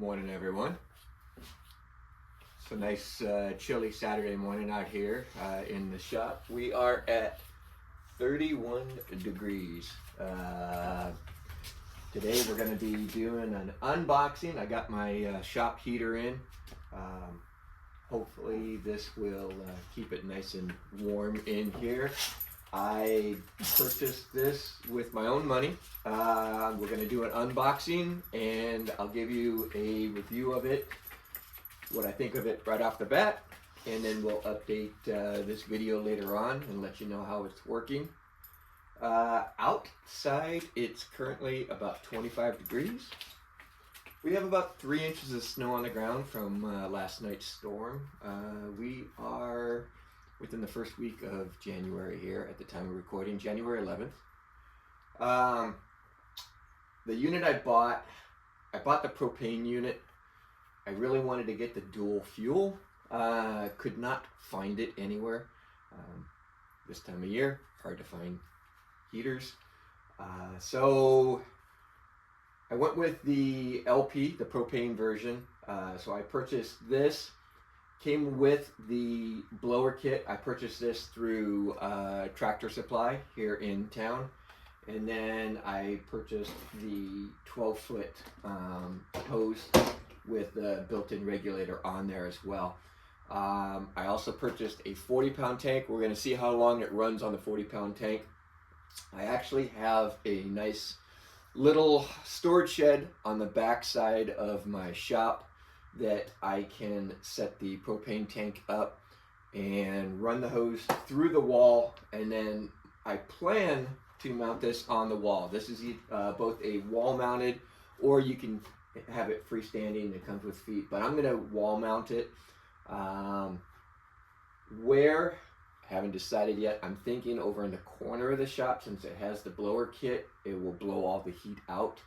Morning, everyone. It's a nice chilly Saturday morning out here in the shop. We are at 31 degrees. Today we're going to be doing an unboxing. I got my shop heater in. Hopefully this will keep it nice and warm in here. I purchased this with my own money. We're going to do an unboxing and I'll give you a review of it, what I think of it right off the bat, and then we'll update this video later on and let you know how it's working. Outside it's currently about 25 degrees. We have about 3 inches of snow on the ground from last night's storm. We are within the first week of January here at the time of recording, January 11th. The unit I bought the propane unit. I really wanted to get the dual fuel. Could not find it anywhere. This time of year, hard to find heaters. So I went with the LP, the propane version. So I purchased this. Came with the blower kit. I purchased this through Tractor Supply here in town. And then I purchased the 12-foot hose with the built-in regulator on there as well. I also purchased a 40-pound tank. We're going to see how long it runs on the 40-pound tank. I actually have a nice little storage shed on the back side of my shop that I can set the propane tank up and run the hose through the wall, and then I plan to mount this on the wall. This is both a wall mounted, or you can have it freestanding. It comes with feet, but I'm gonna wall mount it. Where, I haven't decided yet. I'm thinking over in the corner of the shop, since it has the blower kit, it will blow all the heat out.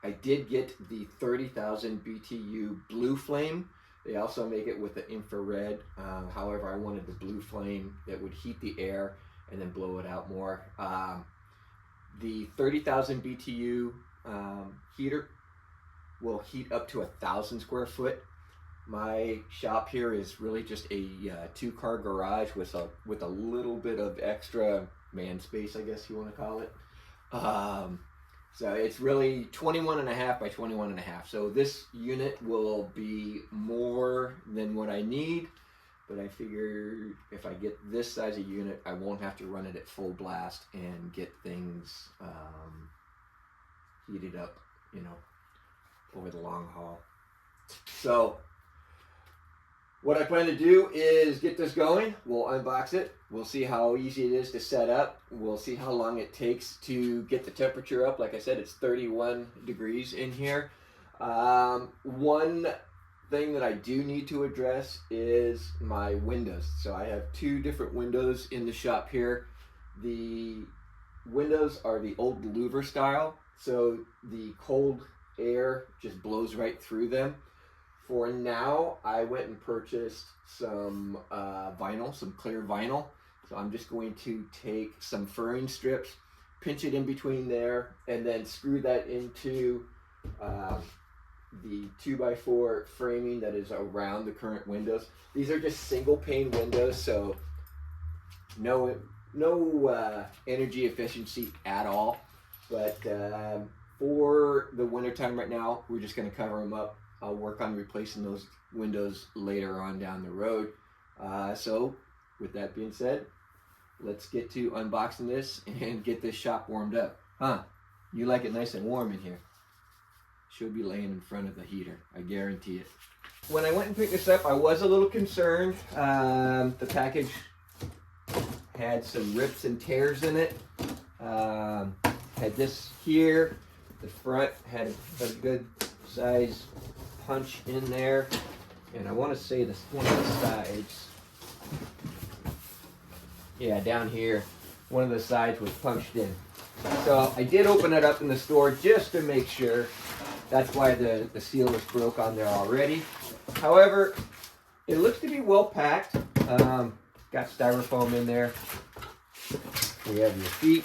I did get the 30,000 BTU blue flame. They also make it with the infrared. However, I wanted the blue flame that would heat the air and then blow it out more. The 30,000 BTU heater will heat up to 1,000 square foot. My shop here is really just a two-car garage with a little bit of extra man space, I guess you want to call it. So it's really 21.5 by 21.5. So this unit will be more than what I need, but I figure if I get this size of unit, I won't have to run it at full blast and get things heated up, you know, over the long haul. So what I plan to do is get this going. We'll unbox it. We'll see how easy it is to set up. We'll see how long it takes to get the temperature up. Like I said, it's 31 degrees in here. One thing that I do need to address is my windows. So I have 2 different windows in the shop here. The windows are the old louver style, so the cold air just blows right through them. For now, I went and purchased some vinyl, some clear vinyl. So I'm just going to take some furring strips, pinch it in between there, and then screw that into the 2x4 framing that is around the current windows. These are just single pane windows, so no energy efficiency at all. But for the wintertime right now, we're just going to cover them up. I'll work on replacing those windows later on down the road. So with that being said, let's get to unboxing this and get this shop warmed up. You like it nice and warm in here. Should be laying in front of the heater, I guarantee it. When I went and picked this up, I was a little concerned. The package had some rips and tears in it. Had this here. The front had a good size punch in there, and I want to say this one of the sides, yeah, down here, one of the sides was punched in. So I did open it up in the store just to make sure. That's why the seal was broke on there already. However, it looks to be well packed. Got styrofoam in there. We have your feet.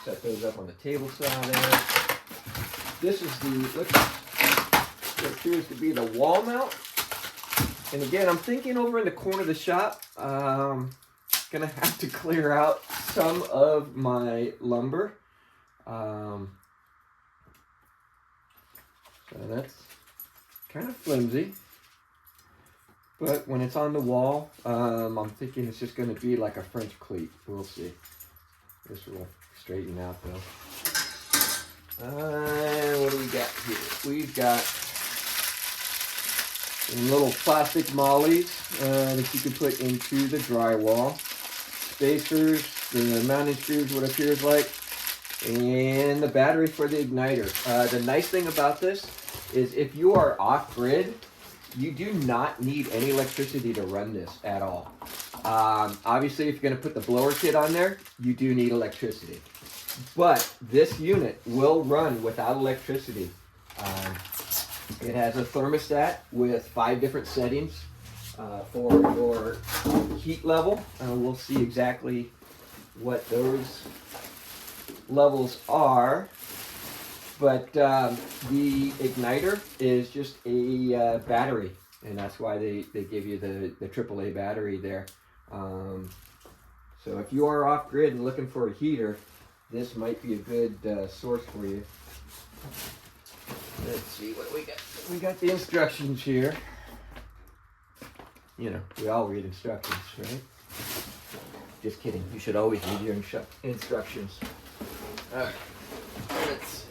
So set those up on the table saw there. This is what appears to be the wall mount. And again, I'm thinking over in the corner of the shop, gonna have to clear out some of my lumber. So that's kind of flimsy. But when it's on the wall, I'm thinking it's just going to be like a French cleat. We'll see. This will straighten out though. What do we got here? We've got some little plastic mollies that you can put into the drywall. Spacers, the mounting screws, what it appears like, and the battery for the igniter. The nice thing about this is if you are off-grid, you do not need any electricity to run this at all. Obviously, if you're going to put the blower kit on there, you do need electricity. But this unit will run without electricity. It has a thermostat with 5 different settings for your heat level. We'll see exactly what those levels are. But the igniter is just a battery, and that's why they give you the AAA battery there. So if you are off grid and looking for a heater, this might be a good source for you. Let's see what we got. We got the instructions here. You know, we all read instructions, right? Just kidding. You should always read your instructions. All right. Let's see.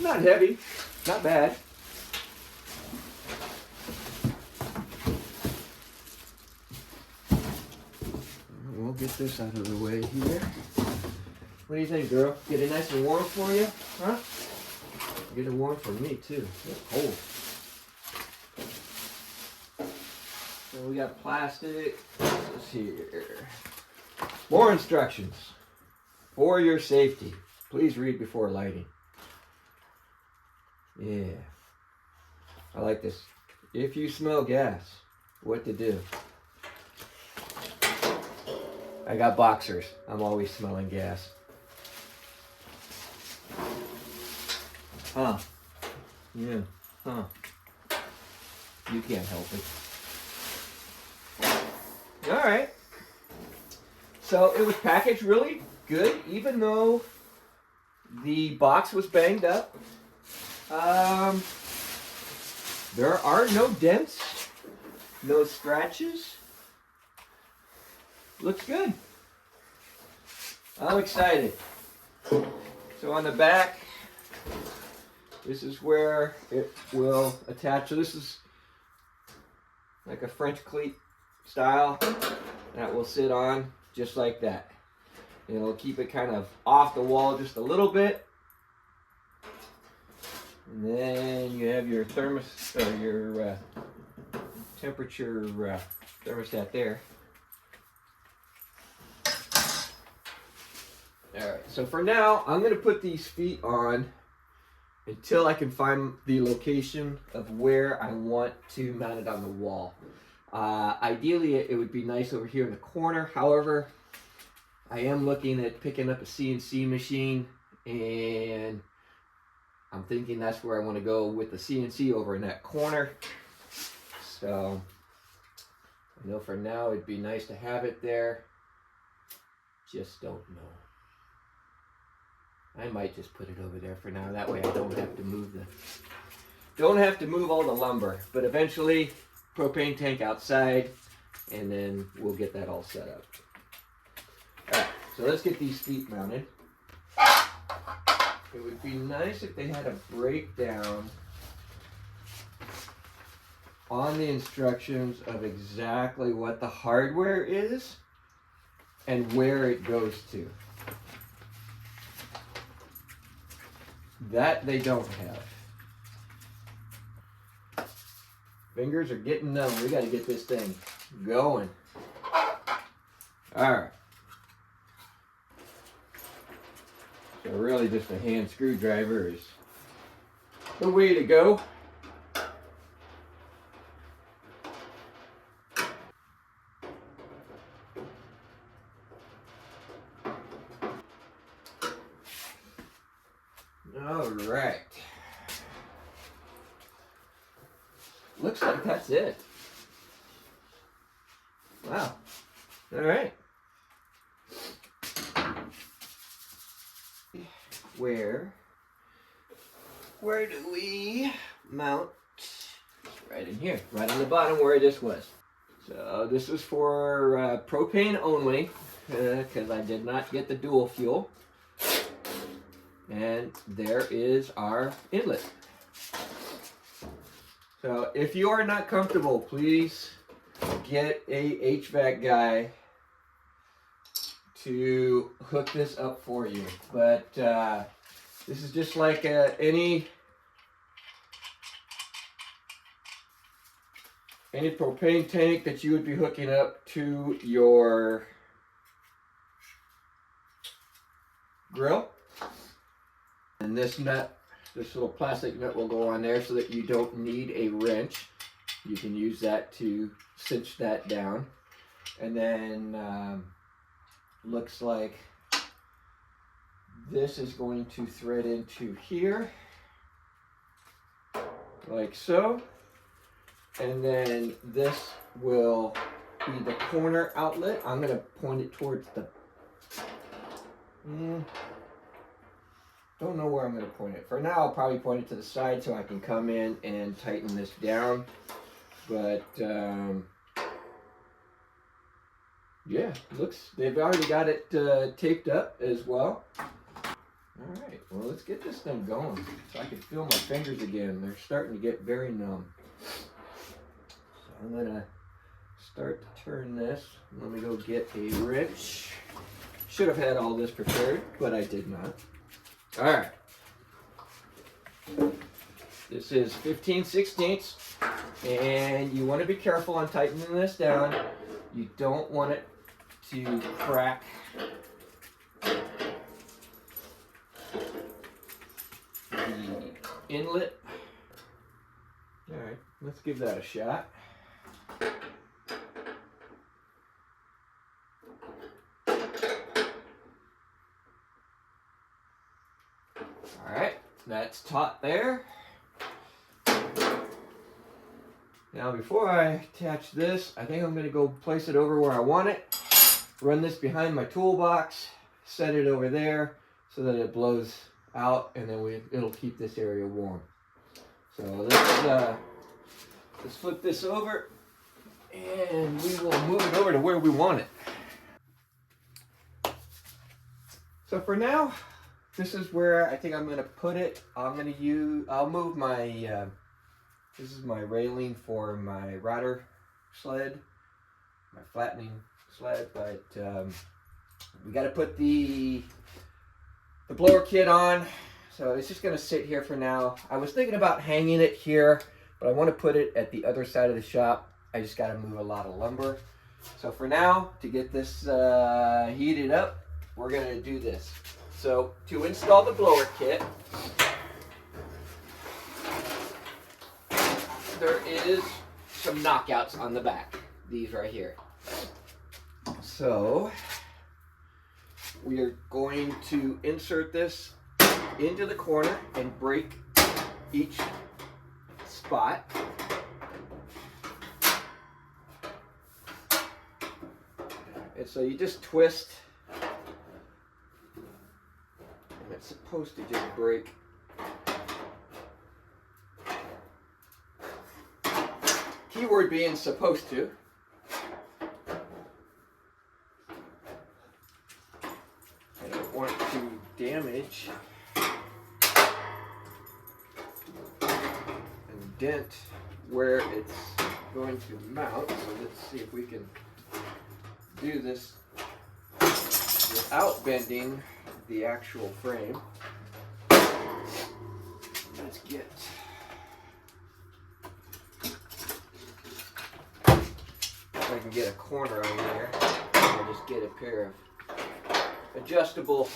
Not heavy, not bad. We'll get this out of the way here. What do you think, girl? Get it nice and warm for you? Huh? Get it warm for me, too. It's cold. So we got plastic. What's here? More instructions. For your safety, please read before lighting. Yeah. I like this. If you smell gas, what to do? I got boxers. I'm always smelling gas. Huh. Yeah. Huh. You can't help it. Alright. So it was packaged really good, even though the box was banged up. There are no dents, no scratches. Looks good. I'm excited. So on the back, this is where it will attach. So this is like a French cleat style that will sit on just like that. It'll keep it kind of off the wall just a little bit. And then you have your your temperature thermostat there. Alright, so for now, I'm going to put these feet on until I can find the location of where I want to mount it on the wall. Ideally, it would be nice over here in the corner. However, I am looking at picking up a CNC machine, and I'm thinking that's where I want to go with the CNC, over in that corner. So I know for now it'd be nice to have it there. Just don't know. I might just put it over there for now. That way I don't have to move all the lumber. But eventually, propane tank outside, and then we'll get that all set up. All right, so let's get these feet mounted. It would be nice if they had a breakdown on the instructions of exactly what the hardware is and where it goes to. That they don't have. Fingers are getting numb. We got to get this thing going. All right. So really just a hand screwdriver is the way to go. All right. Looks like that's it. Wow. All right. Where do we mount? Right in here, right on the bottom where this was. So this is for propane only, because I did not get the dual fuel. And there is our inlet. So if you are not comfortable, please get a HVAC guy to hook this up for you. But this is just like any propane tank that you would be hooking up to your grill. And this nut, this little plastic nut will go on there so that you don't need a wrench. You can use that to cinch that down. And then looks like this is going to thread into here, like so. And then this will be the corner outlet. I'm going to point it towards the... don't know where I'm going to point it. For now, I'll probably point it to the side so I can come in and tighten this down. But, yeah, looks, they've already got it taped up as well. All right, well, let's get this thing going so I can feel my fingers again. They're starting to get very numb. I'm gonna start to turn this. Let me go get a wrench. Should have had all this prepared, but I did not. All right. This is 15/16, and you want to be careful on tightening this down. You don't want it to crack. The inlet. All right, let's give that a shot. Alright, that's taut there. Now before I attach this, I think I'm going to go place it over where I want it. Run this behind my toolbox, set it over there so that it blows out, and then it'll keep this area warm. So let's flip this over, and we will move it over to where we want it. So for now, this is where I think I'm going to put it. I'll move my, this is my railing for my router sled, my flattening sled, but we got to put the blower kit on. So it's just going to sit here for now. I was thinking about hanging it here, but I want to put it at the other side of the shop. I just got to move a lot of lumber. So for now, to get this heated up, we're going to do this. So to install the blower kit, there is some knockouts on the back. These right here. So we are going to insert this into the corner and break each spot. And so you just twist, and it's supposed to just break. Keyword being supposed to. I don't want to damage and dent where it's going to mount. So let's see if we can do this without bending the actual frame. Let's get if I can get a corner on there. I'll just get a pair of adjustable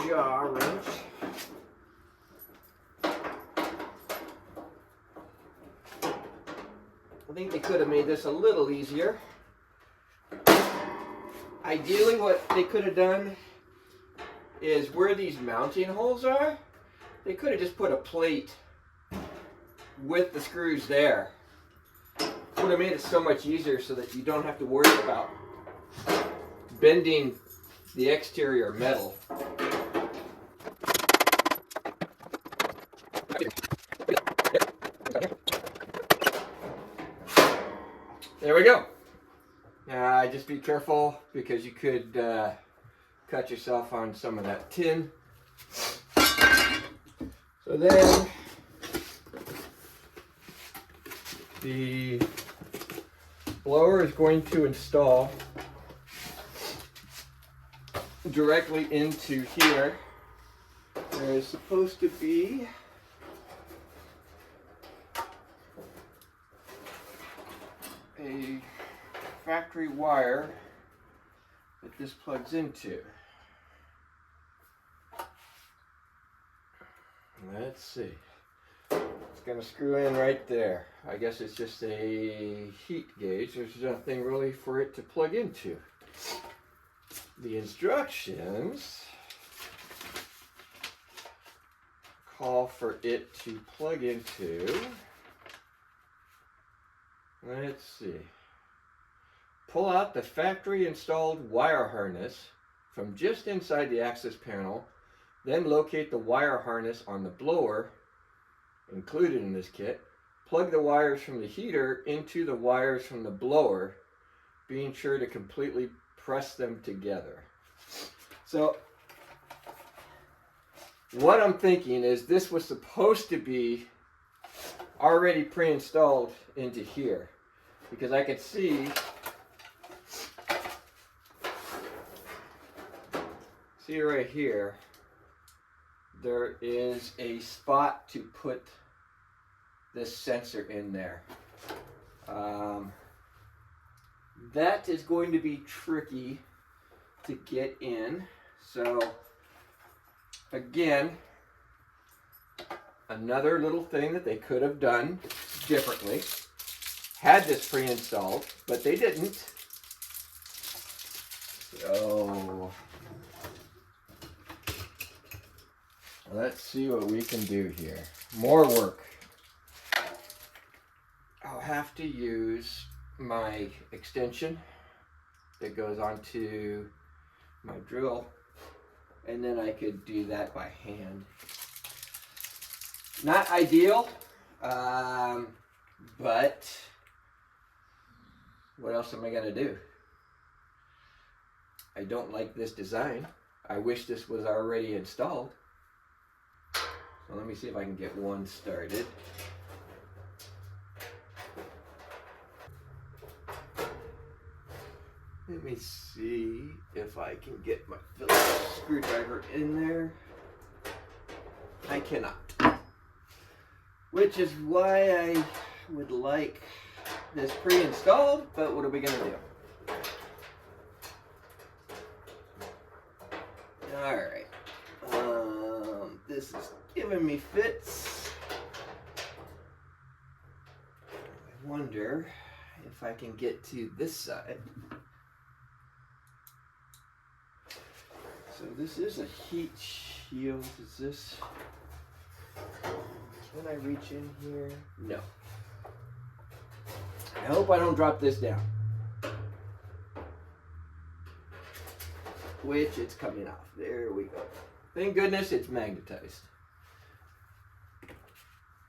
jaw wrench. I think they could have made this a little easier. Ideally, what they could have done is where these mounting holes are, they could have just put a plate with the screws there. Would have made it so much easier so that you don't have to worry about bending the exterior metal. There we go. Just be careful because you could cut yourself on some of that tin. So then the blower is going to install directly into here. There is supposed to be a factory wire that this plugs into. Let's see. It's going to screw in right there. I guess it's just a heat gauge. There's nothing really for it to plug into. The instructions call for it to plug into, let's see, pull out the factory installed wire harness from just inside the access panel, then locate the wire harness on the blower included in this kit. Plug the wires from the heater into the wires from the blower, being sure to completely press them together. So what I'm thinking is this was supposed to be already pre-installed into here, because I could see right here there is a spot to put this sensor in there. That is going to be tricky to get in. So again, another little thing that they could have done differently. Had this pre-installed, but they didn't. So let's see what we can do here. More work. I'll have to use my extension that goes onto my drill, and then I could do that by hand. Not ideal, but what else am I gonna do? I don't like this design. I wish this was already installed. So let me see if I can get one started. Let me see if I can get my Phillips screwdriver in there. I cannot. Which is why I would like this pre-installed, but what are we gonna do? Alright. This is giving me fits. I wonder if I can get to this side. So this is a heat shield. Is this? Can I reach in here? No. I hope I don't drop this down. Which it's coming off. There we go. Thank goodness it's magnetized.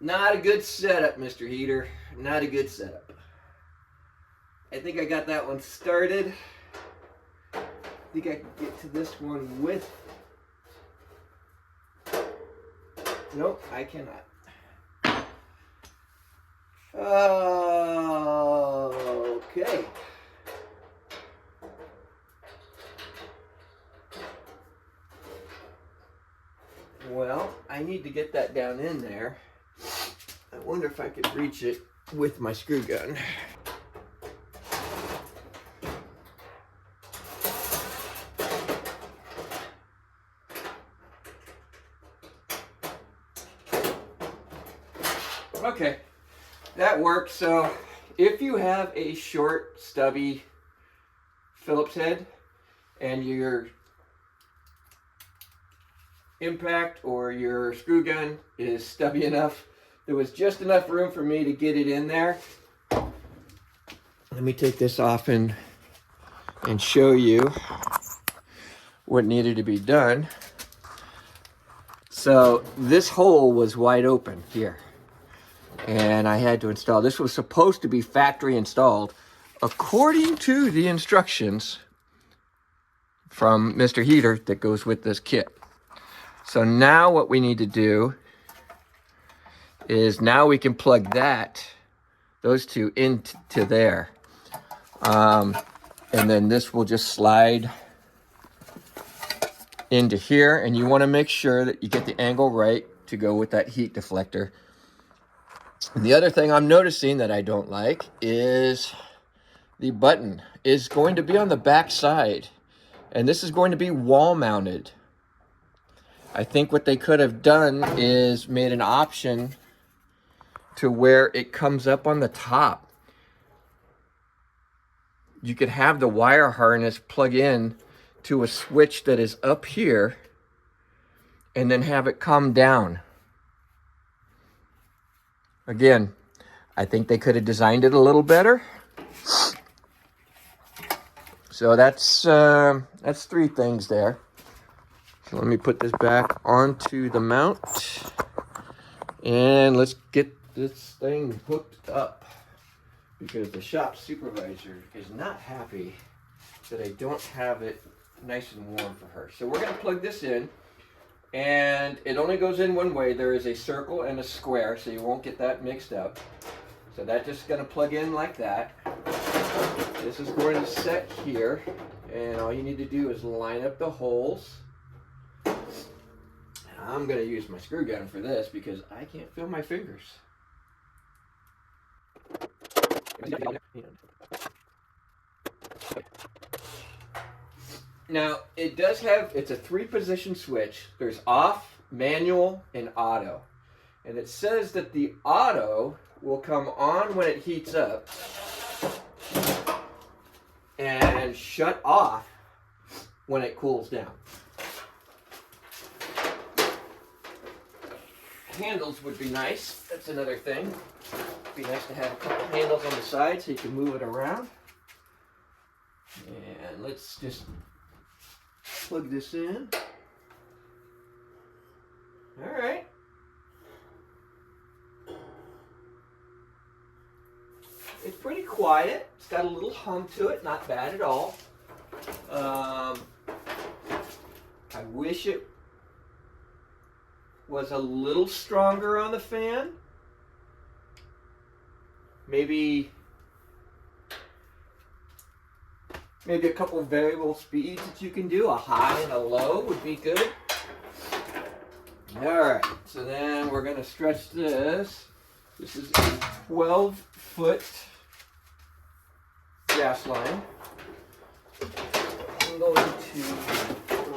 Not a good setup, Mr. Heater. Not a good setup. I think I got that one started. I think I can get to this one with... Nope, I cannot. Okay. Well, I need to get that down in there. I wonder if I could reach it with my screw gun. Okay, that works. So if you have a short, stubby Phillips head and you're impact or your screw gun is stubby enough, there was just enough room for me to get it in there. Let me take this off and show you what needed to be done. So this hole was wide open here, and I had to install. This was supposed to be factory installed according to the instructions from Mr. Heater that goes with this kit. So now what we need to do is now we can plug those two into there. And then this will just slide into here, and you want to make sure that you get the angle right to go with that heat deflector. And the other thing I'm noticing that I don't like is the button is going to be on the back side, and this is going to be wall mounted. I think what they could have done is made an option to where it comes up on the top. You could have the wire harness plug in to a switch that is up here and then have it come down. Again, I think they could have designed it a little better. So that's 3 things there. So let me put this back onto the mount and let's get this thing hooked up, because the shop supervisor is not happy that I don't have it nice and warm for her. So we're going to plug this in, and it only goes in one way. There is a circle and a square, so you won't get that mixed up. So that's just going to plug in like that. This is going to set here, and all you need to do is line up the holes. I'm going to use my screw gun for this because I can't feel my fingers. Now, it does have, it's a 3-position switch. There's off, manual, and auto. And it says that the auto will come on when it heats up and shut off when it cools down. Handles would be nice. That's another thing. It'd be nice to have a couple handles on the side so you can move it around. And let's just plug this in. All right. It's pretty quiet. It's got a little hum to it. Not bad at all. I wish it was a little stronger on the fan. Maybe a couple of variable speeds that you can do. A high and a low would be good. All right, so then we're going to stretch this. This is a 12-foot gas line. I'm going to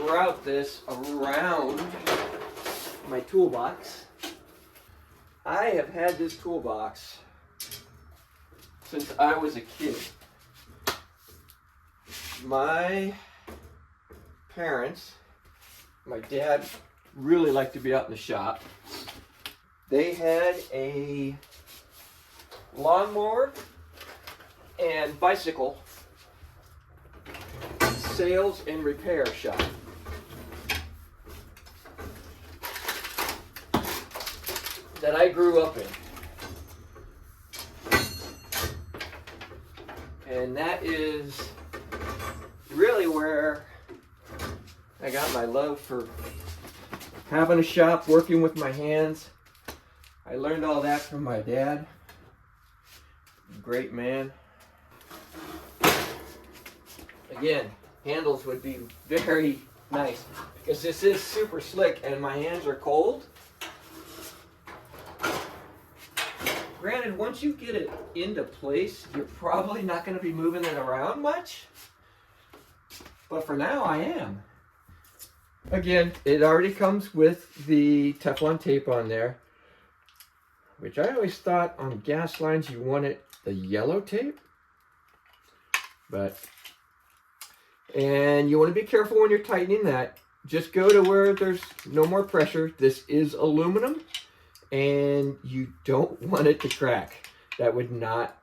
route this around my toolbox. I have had this toolbox since I was a kid. My parents, my dad really liked to be out in the shop. They had a lawnmower and bicycle sales and repair shop. That I grew up in. And that is really where I got my love for having a shop, working with my hands. I learned all that from my dad. Great man. Again, handles would be very nice because this is super slick and my hands are cold. Granted, once you get it into place, you're probably not going to be moving it around much. But for now, I am. Again, it already comes with the Teflon tape on there, which I always thought on gas lines you wanted the yellow tape. And you want to be careful when you're tightening that. just go to where there's no more pressure. This is aluminum, and you don't want it to crack. That would not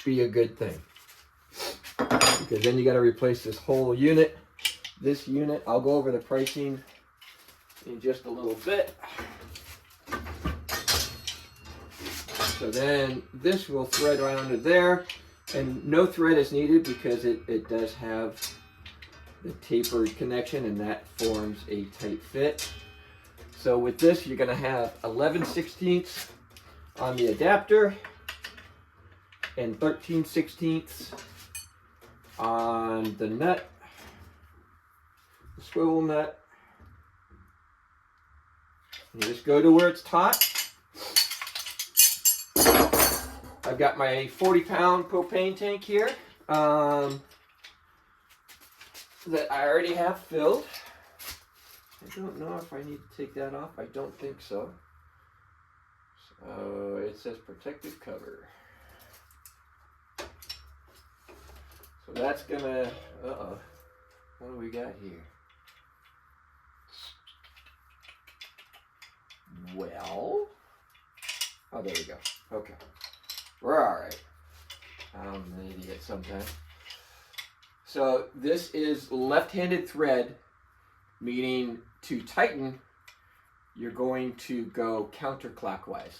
be a good thing, because then you got to replace this whole unit. This unit, I'll go over the pricing in just a little bit. So then this will thread right under there, and no thread is needed because it does have the tapered connection, and that forms a tight fit. So with this, you're going to have 11/16 on the adapter and 13/16 on the nut, the swivel nut. You just go to where it's taut. I've got my 40-pound propane tank here that I already have filled. I don't know if I need to take that off. I don't think so. So it says protective cover. So that's gonna, what do we got here? Well, oh, there we go. Okay. We're all right. I'm an idiot sometimes. So this is left-handed thread, meaning to tighten, you're going to go counterclockwise.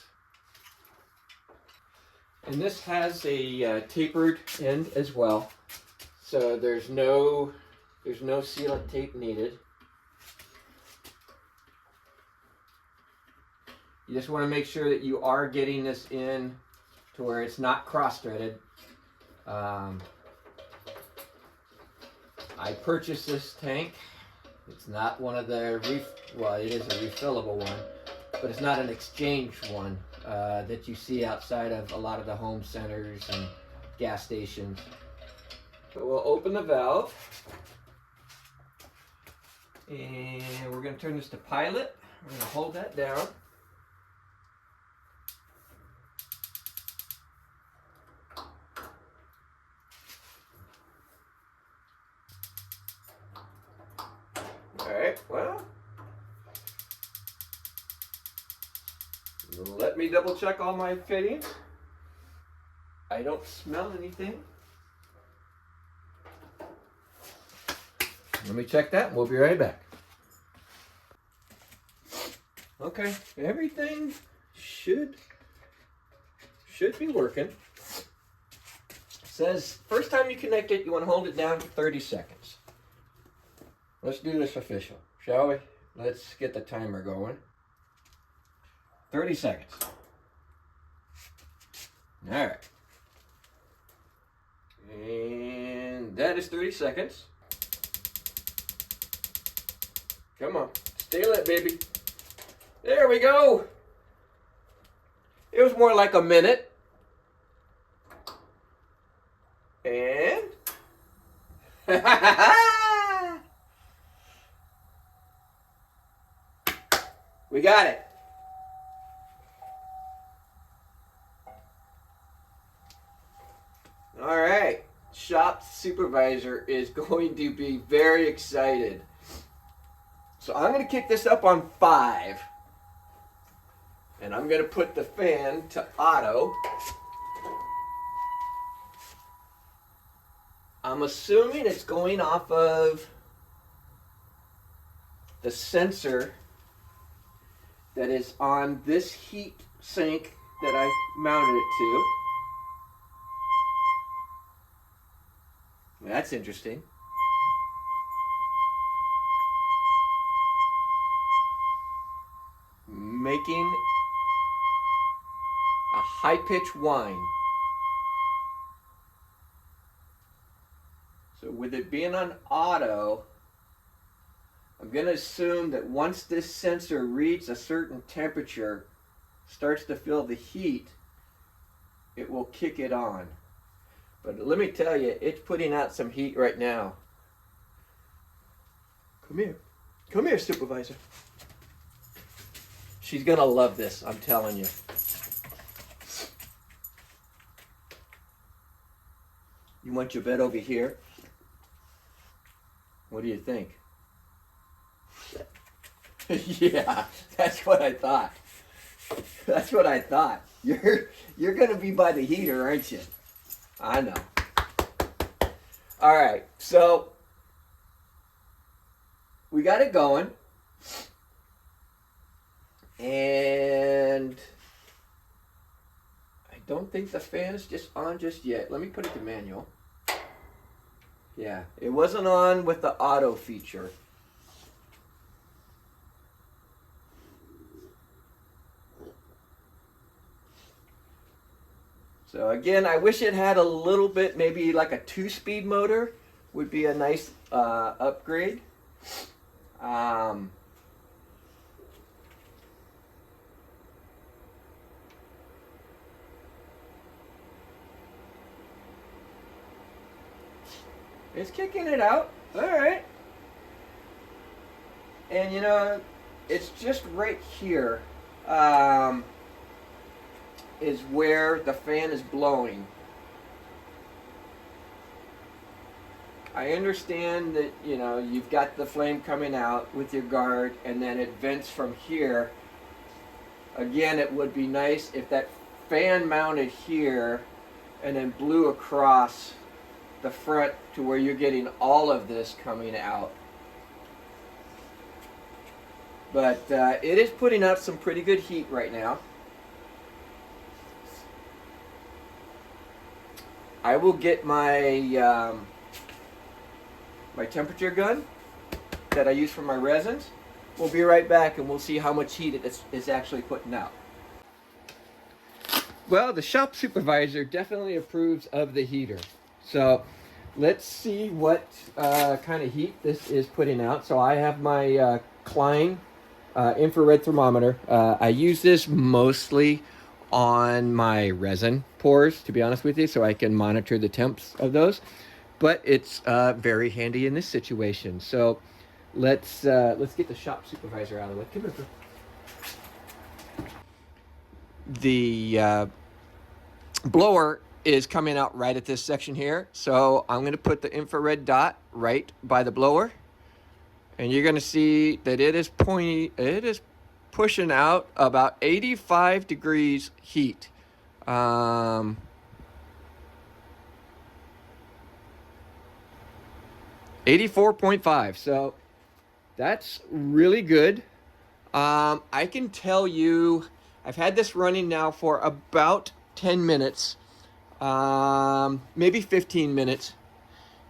And this has a tapered end as well, so there's no sealant tape needed. You just want to make sure that you are getting this in to where it's not cross-threaded. I purchased this tank. It's not one of the, well, it is a refillable one, but it's not an exchange one that you see outside of a lot of the home centers and gas stations. So we'll open the valve, and we're going to turn this to pilot. We're going to hold that down. Alright, well, let me double check all my fittings. I don't smell anything. Let me check that and we'll be right back. Okay, everything should be working. It says first time you connect it, you want to hold it down for 30 seconds. Let's do this official, shall we? Let's get the timer going. 30 seconds. All right. And that is 30 seconds. Come on, stay lit, baby. There we go. It was more like a minute. And we got it. All right, shop supervisor is going to be very excited. So I'm going to kick this up on 5. And I'm going to put the fan to auto. I'm assuming it's going off of the sensor that is on this heat sink that I mounted it to. That's interesting. Making a high-pitched whine. So with it being on auto, I'm going to assume that once this sensor reads a certain temperature, starts to feel the heat, it will kick it on. But let me tell you, it's putting out some heat right now. Come here. Come here, supervisor. She's going to love this, I'm telling you. You want your bed over here? What do you think? Yeah, that's what I thought. That's what I thought. You're gonna be by the heater, aren't you? I know. All right, so we got it going, and I don't think the fan is just on just yet. Let me put it to manual. Yeah, it wasn't on with the auto feature. So again, I wish it had a little bit, maybe like a 2-speed motor would be a nice upgrade. It's kicking it out. All right. And you know, it's just right here. Is where the fan is blowing. I understand that, you know, you've got the flame coming out with your guard and then it vents from here. Again, it would be nice if that fan mounted here and then blew across the front to where you're getting all of this coming out. But it is putting out some pretty good heat right now. I will get my my temperature gun that I use for my resins. We'll be right back and we'll see how much heat it is actually putting out. Well, the shop supervisor definitely approves of the heater. So let's see what kind of heat this is putting out. So I have my Klein infrared thermometer. I use this mostly on my resin pours, to be honest with you, so I can monitor the temps of those. But it's very handy in this situation. So let's get the shop supervisor out of the way. Come here. The blower is coming out right at this section here, so I'm going to put the infrared dot right by the blower, and you're going to see that it is pushing out about 85 degrees heat. 84.5, so that's really good. I can tell you, I've had this running now for about 10 minutes, maybe 15 minutes,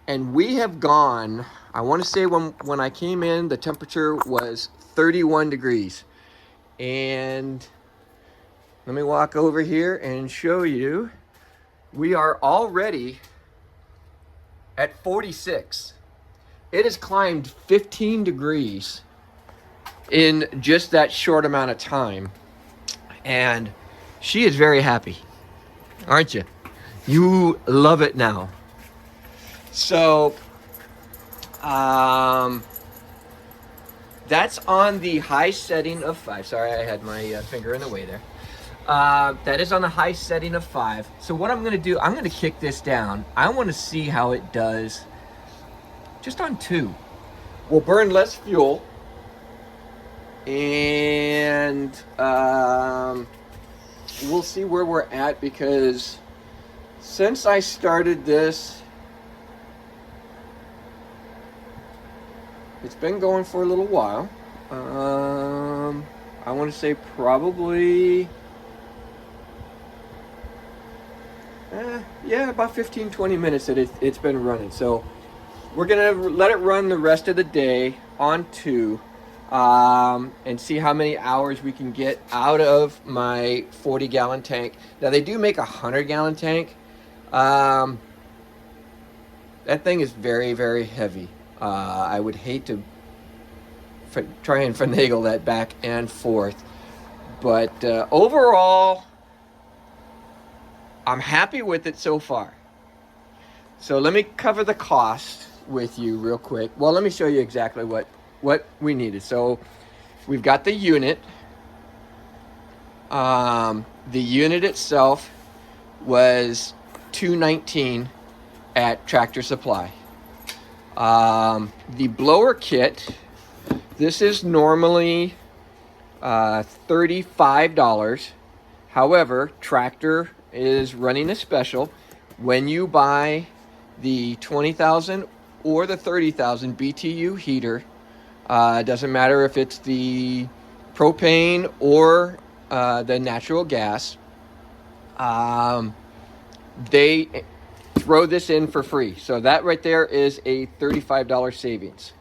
and we have gone, I want to say when I came in, the temperature was 31 degrees. And let me walk over here and show you. We are already at 46. It has climbed 15 degrees in just that short amount of time. And she is very happy, aren't you? You love it now. So, that's on the high setting of 5. Sorry, I had my finger in the way there. That is on the high setting of 5. So what I'm going to do, I'm going to kick this down. I want to see how it does just on 2. We'll burn less fuel. And we'll see where we're at, because since I started this, it's been going for a little while. I want to say probably, yeah, about 15-20 minutes that it's been running. So we're gonna let it run the rest of the day on 2, and see how many hours we can get out of my 40-gallon tank. Now they do make a 100-gallon tank. That thing is very, very heavy. I would hate to try and finagle that back and forth. But overall, I'm happy with it so far. So let me cover the cost with you real quick. Well, let me show you exactly what we needed. So we've got the unit. The unit itself was $219 at Tractor Supply. The blower kit This is normally $35. However, Tractor is running a special. When you buy the 20,000 or the 30,000 BTU heater, doesn't matter if it's the propane or the natural gas, they throw this in for free. So that right there is a $35 savings.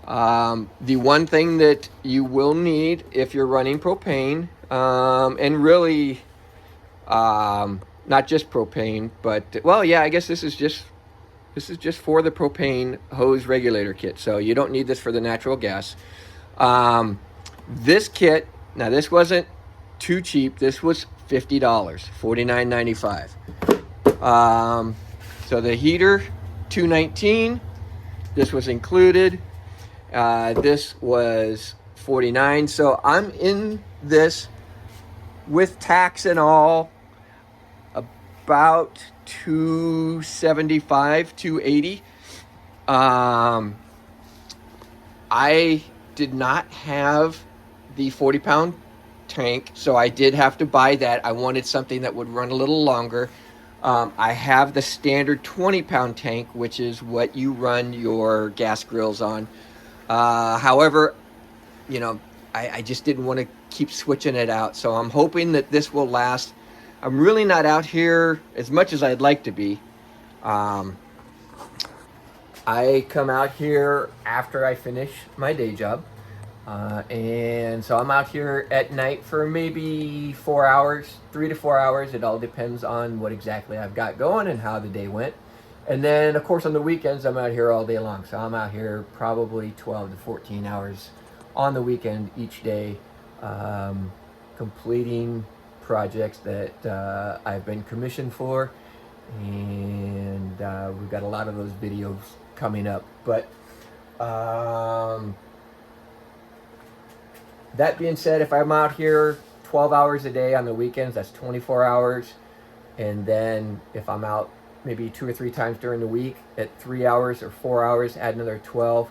The one thing that you will need if you're running propane, and really not just propane, but well, yeah, I guess this is just for the propane hose regulator kit. So you don't need this for the natural gas. This kit, now this wasn't too cheap. This was $50, $49.95. So the heater, $219. This was included. This was $49. So I'm in this with tax and all about $275, $280. I did not have the 40-pound tank, so I did have to buy that. I wanted something that would run a little longer. I have the standard 20-pound tank, which is what you run your gas grills on. However, you know, I just didn't want to keep switching it out, so I'm hoping that this will last. I'm really not out here as much as I'd like to be. I come out here after I finish my day job. And so I'm out here at night for maybe 4 hours, 3 to 4 hours. It all depends on what exactly I've got going and how the day went. And then, of course, on the weekends, I'm out here all day long. So I'm out here probably 12 to 14 hours on the weekend each day, completing projects that I've been commissioned for. And we've got a lot of those videos coming up. But that being said, if I'm out here 12 hours a day on the weekends, that's 24 hours. And then if I'm out maybe 2 or 3 times during the week at 3 hours or 4 hours, add another 12.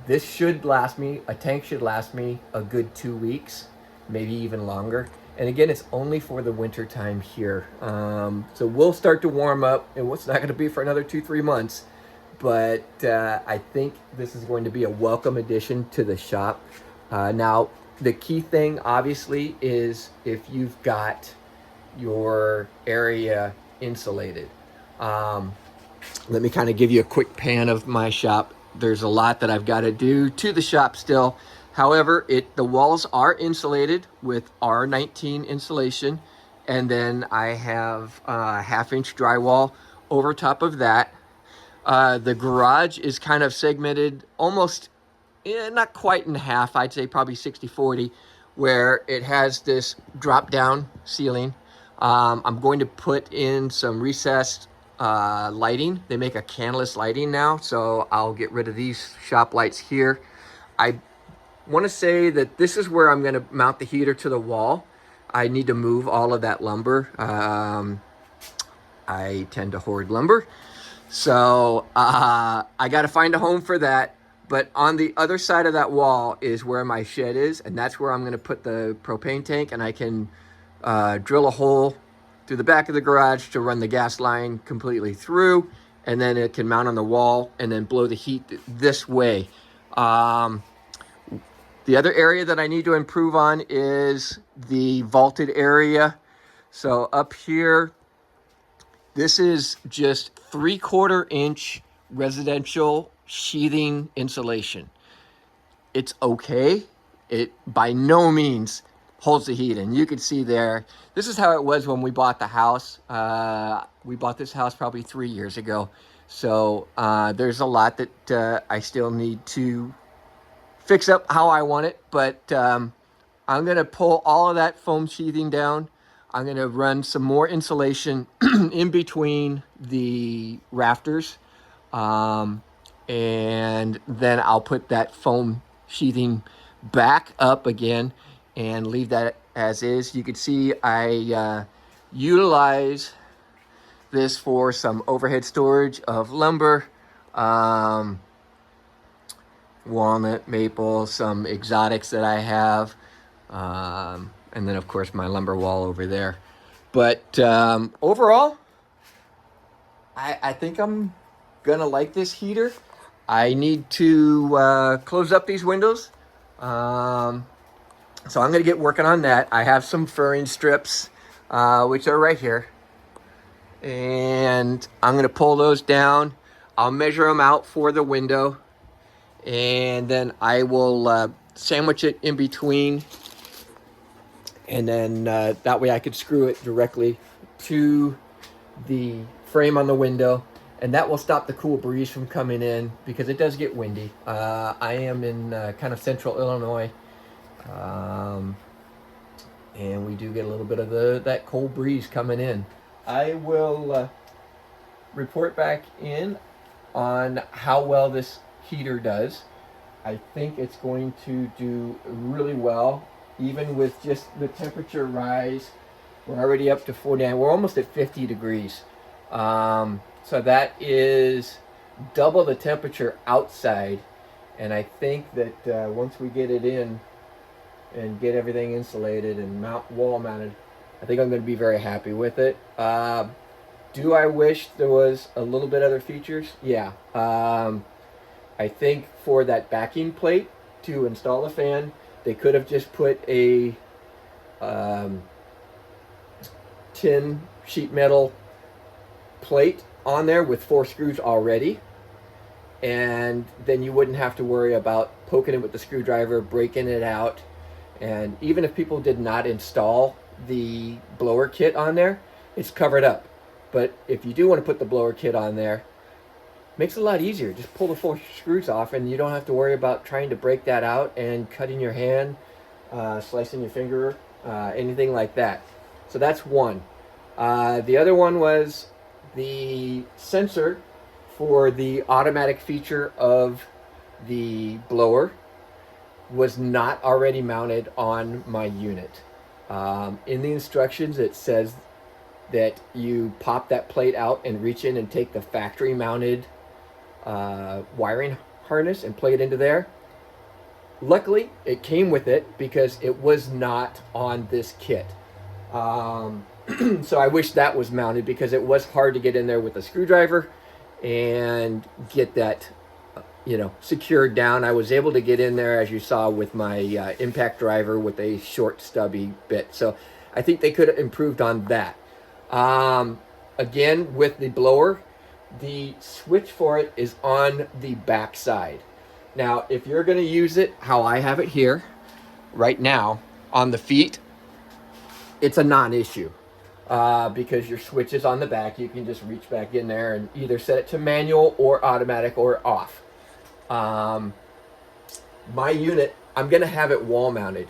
This should last me, a tank should last me a good 2 weeks, maybe even longer. And again, it's only for the winter time here. So we'll start to warm up, and it's not going to be for another 2-3 months. But I think this is going to be a welcome addition to the shop. Now, the key thing, obviously, is if you've got your area insulated. Let me kind of give you a quick pan of my shop. There's a lot that I've got to do to the shop still. However, the walls are insulated with R19 insulation. And then I have a 1/2-inch drywall over top of that. The garage is kind of segmented almost, not quite in half, I'd say probably 60-40, where it has this drop down ceiling. I'm going to put in some recessed lighting. They make a candleless lighting now, so I'll get rid of these shop lights here. I want to say that this is where I'm going to mount the heater to the wall. I need to move all of that lumber. I tend to hoard lumber. So I got to find a home for that. But on the other side of that wall is where my shed is, and that's where I'm going to put the propane tank, and I can drill a hole through the back of the garage to run the gas line completely through, and then it can mount on the wall and then blow the heat this way. The other area that I need to improve on is the vaulted area. So up here, this is just 3/4 inch residential sheathing insulation. It's okay. It by no means holds the heat in. You can see there, this is how it was when we bought the house. We bought this house probably 3 years ago. So there's a lot that I still need to fix up how I want it. But I'm gonna pull all of that foam sheathing down. I'm going to run some more insulation in between the rafters. And then I'll put that foam sheathing back up again and leave that as is. You can see I utilize this for some overhead storage of lumber. walnut, maple, some exotics that I have, and then of course my lumber wall over there. But overall, I think I'm gonna like this heater. I need to close up these windows. So I'm gonna get working on that. I have some furring strips, which are right here. And I'm gonna pull those down. I'll measure them out for the window. And then I will sandwich it in between. And then that way I could screw it directly to the frame on the window. And that will stop the cool breeze from coming in because it does get windy. I am in kind of central Illinois. And we do get a little bit of that cold breeze coming in. I will report back in on how well this heater does. I think it's going to do really well, even with just the temperature rise. We're already up to 49. We're almost at 50 degrees. So that is double the temperature outside. And I think that once we get it in and get everything insulated and wall mounted, I think I'm going to be very happy with it. Do I wish there was a little bit other features? Yeah. I think for that backing plate to install the fan, they could have just put a tin sheet metal plate on there with 4 screws already, and then you wouldn't have to worry about poking it with the screwdriver, breaking it out. And even if people did not install the blower kit on there, it's covered up. But if you do want to put the blower kit on there, it makes it a lot easier. Just pull the 4 screws off and you don't have to worry about trying to break that out and cutting your hand, slicing your finger, anything like that. So that's one. The other one was the sensor for the automatic feature of the blower was not already mounted on my unit. In the instructions it says that you pop that plate out and reach in and take the factory mounted wiring harness and plug it into there. Luckily it came with it because it was not on this kit. So I wish that was mounted because it was hard to get in there with a screwdriver and get that secured down. I was able to get in there, as you saw, with my impact driver with a short stubby bit. So I think they could have improved on that. Again, with the blower, the switch for it is on the back side. Now, if you're going to use it how I have it here right now on the feet, it's a non-issue because your switch is on the back. You can just reach back in there and either set it to manual or automatic or off. My unit, I'm going to have it wall mounted.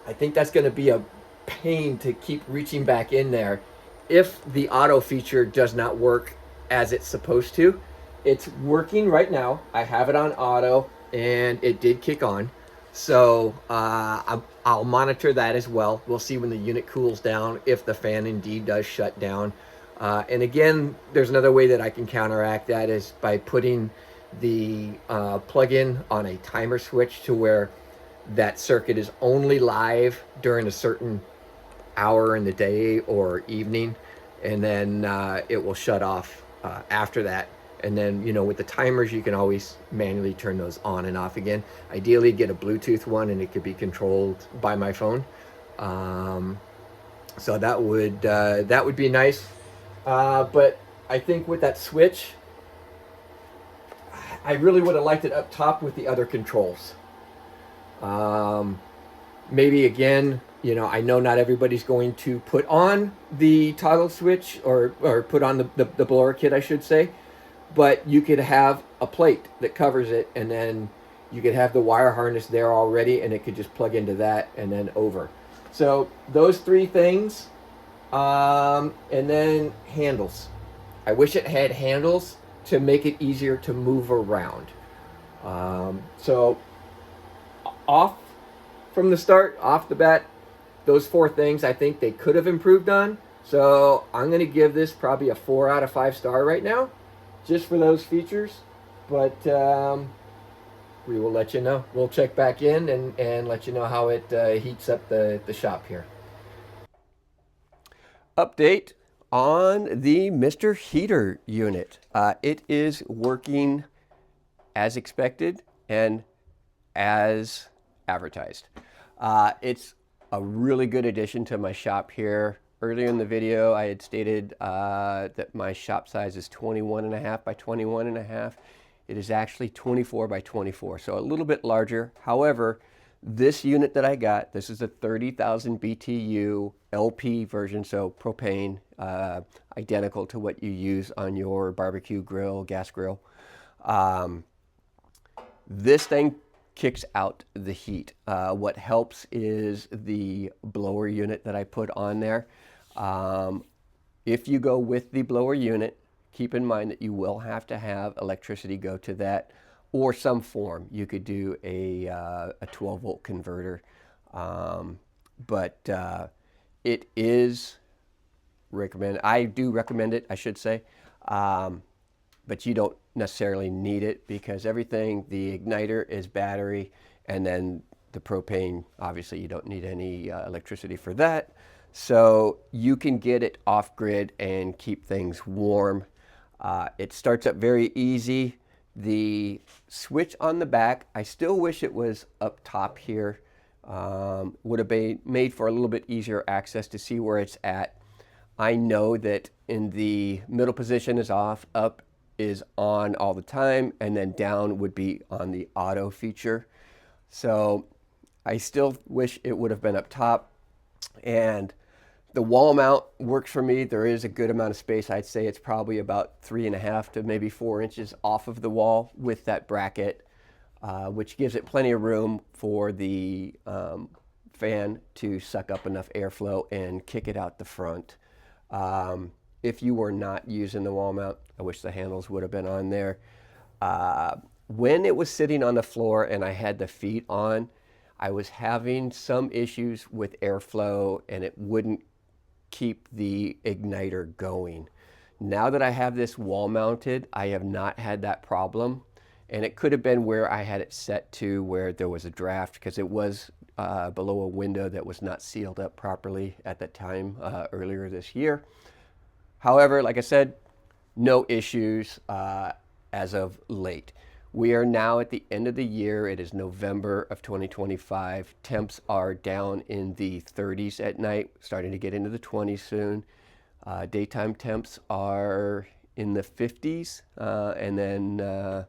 I think that's going to be a pain to keep reaching back in there if the auto feature does not work as it's supposed to. It's working right now. I have it on auto and it did kick on. So I'll monitor that as well. We'll see when the unit cools down if the fan indeed does shut down. And again, there's another way that I can counteract that is by putting the plug-in on a timer switch to where that circuit is only live during a certain hour in the day or evening, and then it will shut off after that. And then, with the timers, you can always manually turn those on and off again. Ideally, get a Bluetooth one, and it could be controlled by my phone. So that would be nice. But I think with that switch, I really would have liked it up top with the other controls. Maybe again, I know not everybody's going to put on the toggle switch or put on the blower kit, I should say. But you could have a plate that covers it, and then you could have the wire harness there already, and it could just plug into that and then over. So those 3 things, and then handles. I wish it had handles to make it easier to move around. So off from the start, off the bat, those 4 things I think they could have improved on. So I'm going to give this probably a 4 out of 5 star right now, just for those features. But we will let you know. We'll check back in and let you know how it heats up the shop here. Update on the Mr. Heater unit. It is working as expected and as advertised. It's a really good addition to my shop here. Earlier in the video, I had stated that my shop size is 21.5 by 21.5. It is actually 24 by 24, so a little bit larger. However, this unit that I got, this is a 30,000 BTU LP version, so propane, identical to what you use on your barbecue grill, gas grill. This thing kicks out the heat. What helps is the blower unit that I put on there. If you go with the blower unit, keep in mind that you will have to have electricity go to that or some form. You could do a 12 volt converter, but it is recommended. I do recommend it, I should say, but you don't necessarily need it because everything, the igniter is battery, and then the propane, obviously you don't need any electricity for that. So you can get it off grid and keep things warm. It starts up very easy. The switch on the back, I still wish it was up top here. Would have been made for a little bit easier access to see where it's at. I know that in the middle position is off, up is on all the time, and then down would be on the auto feature. So I still wish it would have been up top. And the wall mount works for me. There is a good amount of space. I'd say it's probably about 3.5 to maybe 4 inches off of the wall with that bracket, which gives it plenty of room for the fan to suck up enough airflow and kick it out the front. If you were not using the wall mount, I wish the handles would have been on there. When it was sitting on the floor and I had the feet on, I was having some issues with airflow and it wouldn't keep the igniter going. Now that I have this wall mounted, I have not had that problem. And it could have been where I had it set to where there was a draft, because it was below a window that was not sealed up properly at that time earlier this year. However, like I said, no issues as of late. We are now at the end of the year. It is November of 2025. Temps are down in the 30s at night, starting to get into the 20s soon. Daytime temps are in the 50s, and then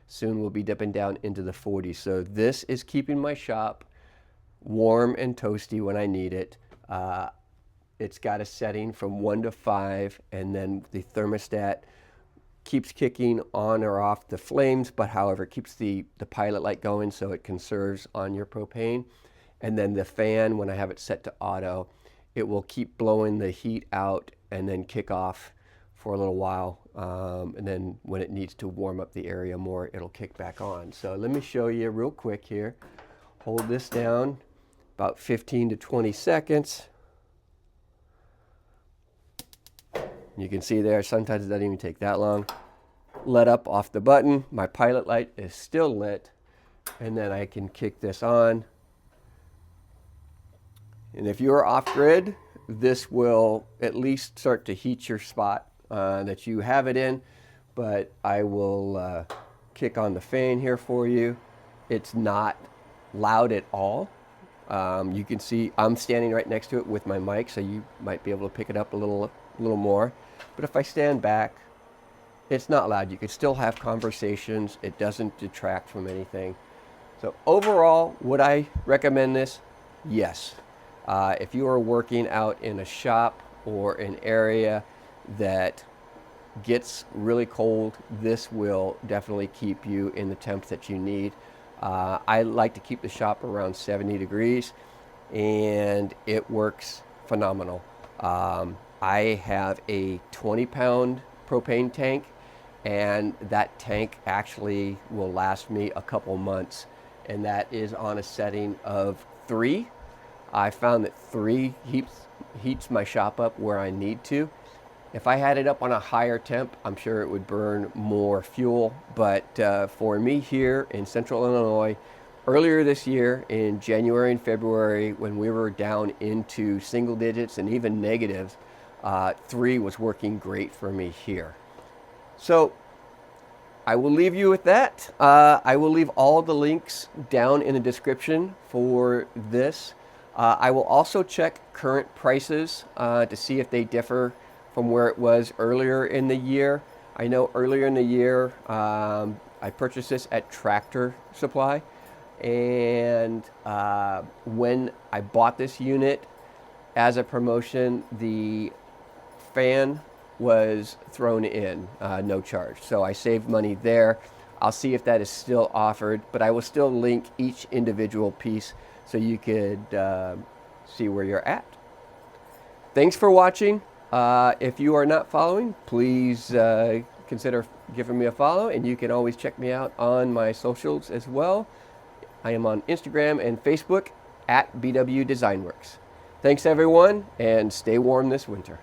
soon we'll be dipping down into the 40s. So this is keeping my shop warm and toasty when I need it. It's got a setting from 1 to 5, and then the thermostat keeps kicking on or off the flames, but however, it keeps the pilot light going so it conserves on your propane. And then the fan, when I have it set to auto, it will keep blowing the heat out and then kick off for a little while. And then when it needs to warm up the area more, it'll kick back on. So let me show you real quick here. Hold this down about 15 to 20 seconds. You can see there, sometimes it doesn't even take that long. Let up off the button. My pilot light is still lit. And then I can kick this on. And if you're off grid, this will at least start to heat your spot that you have it in. But I will kick on the fan here for you. It's not loud at all. You can see I'm standing right next to it with my mic, so you might be able to pick it up a little more. But if I stand back, it's not loud. You can still have conversations. It doesn't detract from anything. So overall, would I recommend this? Yes. If you are working out in a shop or an area that gets really cold, this will definitely keep you in the temps that you need. I like to keep the shop around 70 degrees, and it works phenomenal. I have a 20-pound propane tank, and that tank actually will last me a couple months, and that is on a setting of 3. I found that 3 heats my shop up where I need to, If I had it up on a higher temp, I'm sure it would burn more fuel. But for me here in central Illinois, earlier this year in January and February, when we were down into single digits and even negatives, 3 was working great for me here. So I will leave you with that. I will leave all the links down in the description for this. I will also check current prices to see if they differ from where it was earlier in the year. I know earlier in the year I purchased this at Tractor Supply, and when I bought this unit as a promotion, the fan was thrown in, no charge. So I saved money there. I'll see if that is still offered, but I will still link each individual piece so you could see where you're at. Thanks for watching. If you are not following, please consider giving me a follow, and you can always check me out on my socials as well. I am on Instagram and Facebook at BW Design Works. Thanks everyone, and stay warm this winter.